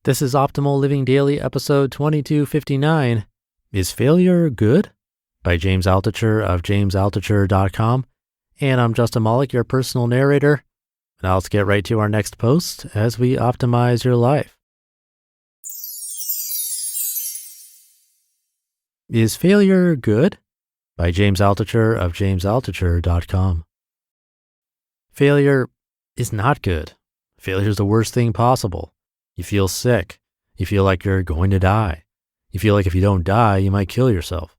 This is Optimal Living Daily, episode 2259. Is Failure Good? By James Altucher of jamesaltucher.com. And I'm Justin Malik, your personal narrator. Now let's get right to our next post as we optimize your life. Is Failure Good? By James Altucher of jamesaltucher.com. Failure is not good. Failure is the worst thing possible. You feel sick. You feel like you're going to die. You feel like if you don't die, you might kill yourself.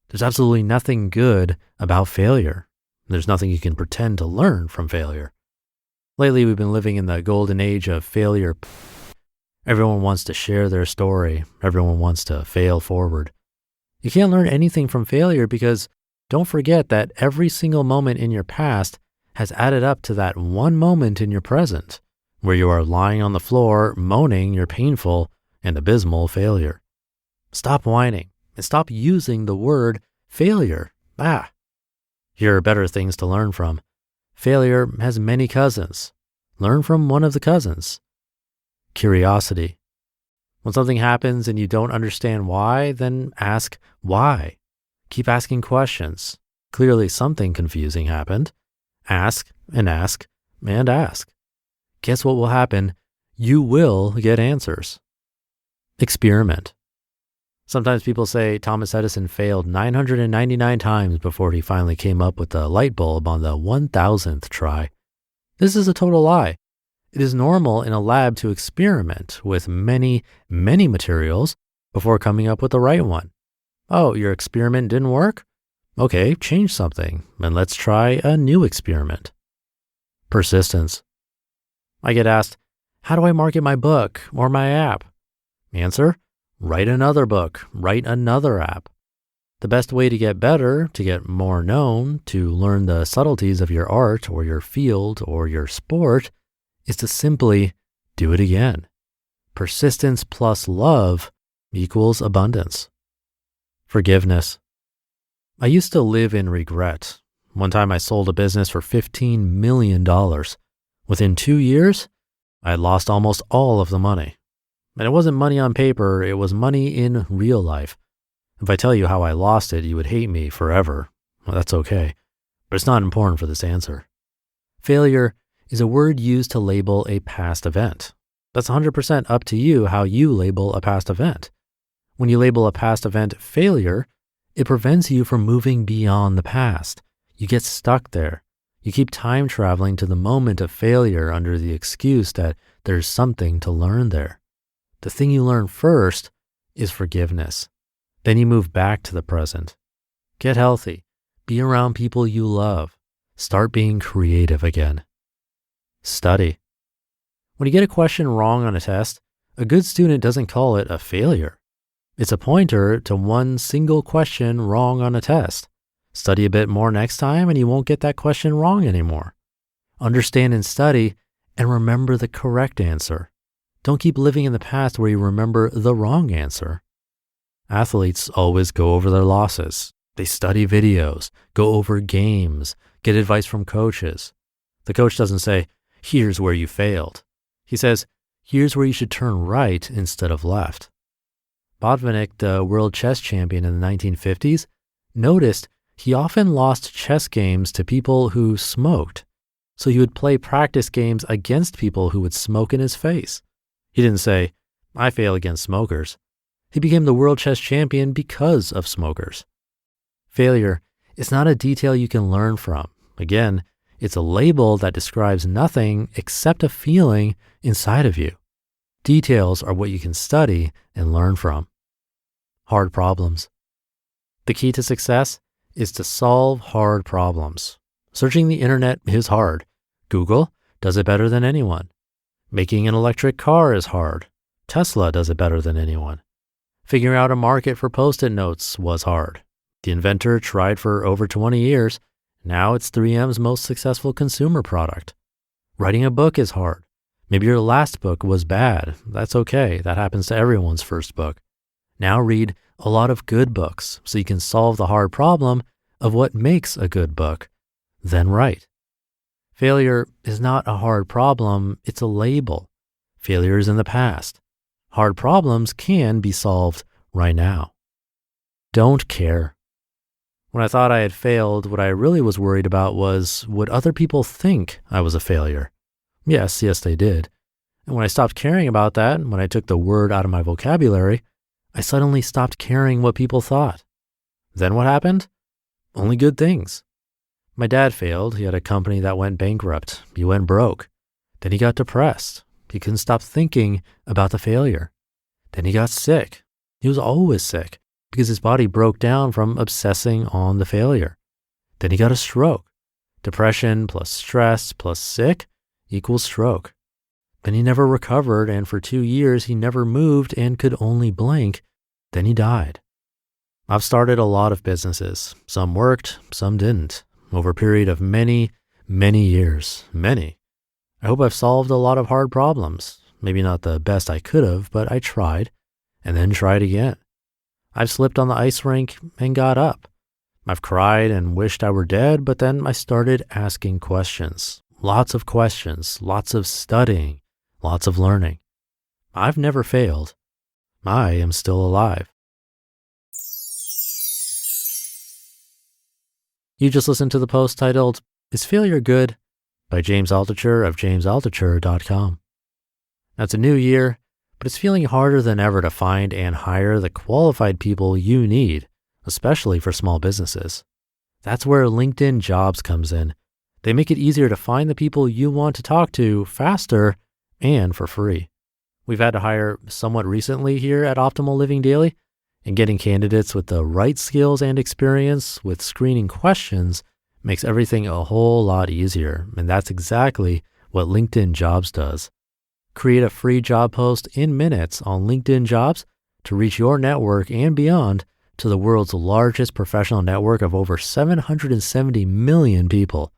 There's absolutely nothing good about failure. There's nothing you can pretend to learn from failure. Lately, we've been living in the golden age of failure. Everyone wants to share their story. Everyone wants to fail forward. You can't learn anything from failure because don't forget that every single moment in your past has added up to that one moment in your present, where you are lying on the floor moaning your painful and abysmal failure. Stop whining and stop using the word failure. Here are better things to learn from. Failure has many cousins. Learn from one of the cousins. Curiosity. When something happens and you don't understand why, then ask why. Keep asking questions. Clearly something confusing happened. Ask and ask and ask. Guess what will happen? You will get answers. Experiment. Sometimes people say Thomas Edison failed 999 times before he finally came up with the light bulb on the 1000th try. This is a total lie. It is normal in a lab to experiment with many materials before coming up with the right one. Oh, your experiment didn't work? Okay, change something and let's try a new experiment. Persistence. I get asked, how do I market my book or my app? Answer, write another book, write another app. The best way to get better, to get more known, to learn the subtleties of your art or your field or your sport is to simply do it again. Persistence plus love equals abundance. Forgiveness. I used to live in regret. One time I sold a business for $15 million. Within 2 years, I had lost almost all of the money. And it wasn't money on paper, it was money in real life. If I tell you how I lost it, you would hate me forever. Well, that's okay, but it's not important for this answer. Failure is a word used to label a past event. That's 100% up to you how you label a past event. When you label a past event failure, it prevents you from moving beyond the past. You get stuck there. You keep time traveling to the moment of failure under the excuse that there's something to learn there. The thing you learn first is forgiveness. Then you move back to the present. Get healthy. Be around people you love. Start being creative again. Study. When you get a question wrong on a test, a good student doesn't call it a failure. It's a pointer to one single question wrong on a test. Study a bit more next time and you won't get that question wrong anymore. Understand and study and remember the correct answer. Don't keep living in the past where you remember the wrong answer. Athletes always go over their losses. They study videos, go over games, get advice from coaches. The coach doesn't say, here's where you failed. He says, here's where you should turn right instead of left. Botvinnik, the world chess champion in the 1950s, noticed he often lost chess games to people who smoked. So he would play practice games against people who would smoke in his face. He didn't say, I fail against smokers. He became the world chess champion because of smokers. Failure is not a detail you can learn from. Again, it's a label that describes nothing except a feeling inside of you. Details are what you can study and learn from. Hard problems. The key to success is to solve hard problems. Searching the internet is hard. Google does it better than anyone. Making an electric car is hard. Tesla does it better than anyone. Figuring out a market for Post-it notes was hard. The inventor tried for over 20 years. Now it's 3M's most successful consumer product. Writing a book is hard. Maybe your last book was bad. That's okay. That happens to everyone's first book. Now read a lot of good books so you can solve the hard problem of what makes a good book, then write. Failure is not a hard problem, it's a label. Failure is in the past. Hard problems can be solved right now. Don't care. When I thought I had failed, what I really was worried about was, would other people think I was a failure? Yes, they did. And when I stopped caring about that, when I took the word out of my vocabulary, I suddenly stopped caring what people thought. Then what happened? Only good things. My dad failed. He had a company that went bankrupt. He went broke. Then he got depressed. He couldn't stop thinking about the failure. Then he got sick. He was always sick because his body broke down from obsessing on the failure. Then he got a stroke. Depression plus stress plus sick equals stroke. Then he never recovered, and for 2 years he never moved and could only blink. Then he died. I've started a lot of businesses. Some worked, some didn't. Over a period of many, many years. Many. I hope I've solved a lot of hard problems. Maybe not the best I could have, but I tried, and then tried again. I've slipped on the ice rink and got up. I've cried and wished I were dead, but then I started asking questions. Lots of questions, lots of studying, lots of learning. I've never failed. I am still alive. You just listened to the post titled, "Is Failure Good?" by James Altucher of jamesaltucher.com. Now, it's a new year, but it's feeling harder than ever to find and hire the qualified people you need, especially for small businesses. That's where LinkedIn Jobs comes in. They make it easier to find the people you want to talk to faster and for free. We've had to hire somewhat recently here at Optimal Living Daily, and getting candidates with the right skills and experience with screening questions makes everything a whole lot easier. And that's exactly what LinkedIn Jobs does. Create a free job post in minutes on LinkedIn Jobs to reach your network and beyond to the world's largest professional network of over 770 million people.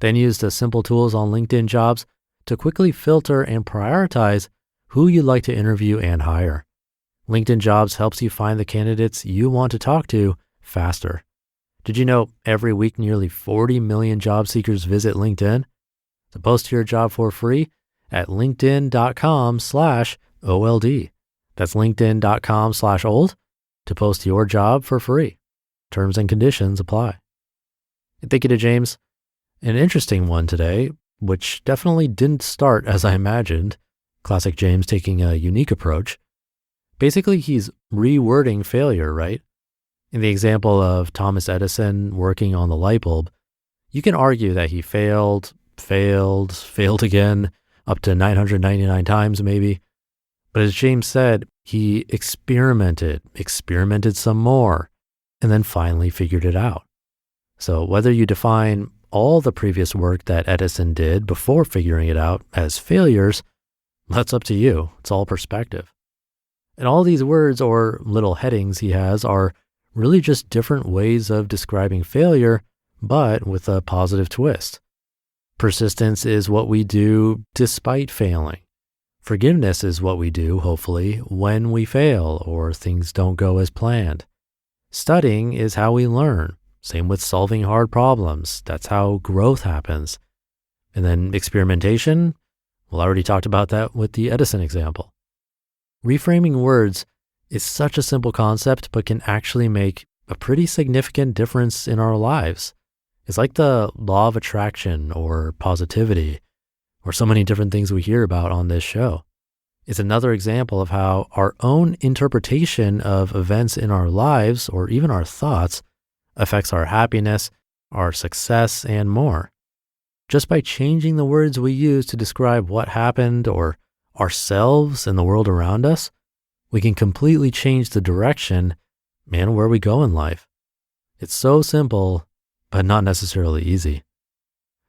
Then use the simple tools on LinkedIn Jobs to quickly filter and prioritize who you'd like to interview and hire. LinkedIn Jobs helps you find the candidates you want to talk to faster. Did you know every week nearly 40 million job seekers visit LinkedIn? To post your job for free at linkedin.com/OLD. That's linkedin.com/old to post your job for free. Terms and conditions apply. And thank you to James. An interesting one today, which definitely didn't start as I imagined. Classic James taking a unique approach. Basically, he's rewording failure, right? In the example of Thomas Edison working on the light bulb, you can argue that he failed again, up to 999 times maybe. But as James said, he experimented some more, and then finally figured it out. So whether you define all the previous work that Edison did before figuring it out as failures, that's up to you. It's all perspective. And all these words or little headings he has are really just different ways of describing failure, but with a positive twist. Persistence is what we do despite failing. Forgiveness is what we do, hopefully, when we fail or things don't go as planned. Studying is how we learn. Same with solving hard problems. That's how growth happens. And then experimentation, well, I already talked about that with the Edison example. Reframing words is such a simple concept, but can actually make a pretty significant difference in our lives. It's like the law of attraction or positivity, or so many different things we hear about on this show. It's another example of how our own interpretation of events in our lives, or even our thoughts, affects our happiness, our success, and more. Just by changing the words we use to describe what happened or ourselves and the world around us, we can completely change the direction and where we go in life. It's so simple, but not necessarily easy.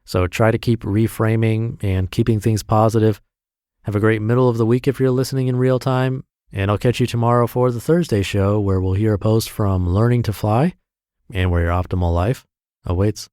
So try to keep reframing and keeping things positive. Have a great middle of the week if you're listening in real time, and I'll catch you tomorrow for the Thursday show where we'll hear a post from Learning to Fly and where your optimal life awaits.